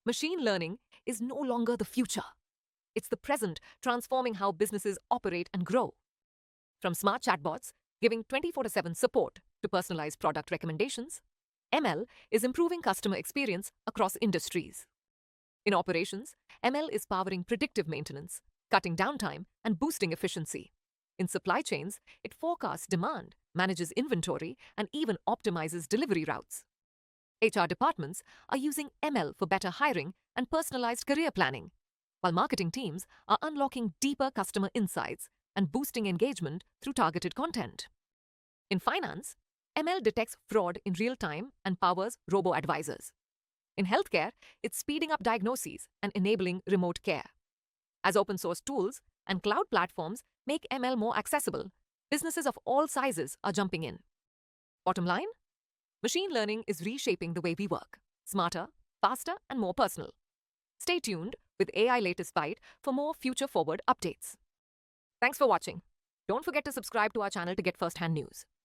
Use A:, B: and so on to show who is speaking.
A: Machine learning is no longer the future. It's the present, transforming how businesses operate and grow. From smart chatbots giving 24/7 support to personalized product recommendations, ML is improving customer experience across industries. In operations, ML is powering predictive maintenance, cutting downtime, and boosting efficiency. In supply chains, it forecasts demand, manages inventory, and even optimizes delivery routes. HR departments are using ML for better hiring and personalized career planning, while marketing teams are unlocking deeper customer insights and boosting engagement through targeted content. In finance, ML detects fraud in real time and powers robo-advisors. In healthcare, it's speeding up diagnoses and enabling remote care. As open source tools and cloud platforms make ML more accessible, businesses of all sizes are jumping in. Bottom line? Machine learning is reshaping the way we work, smarter, faster, and more personal. Stay tuned with AI Latest Byte for more future-forward updates. Thanks for watching. Don't forget to subscribe to our channel to get first-hand news.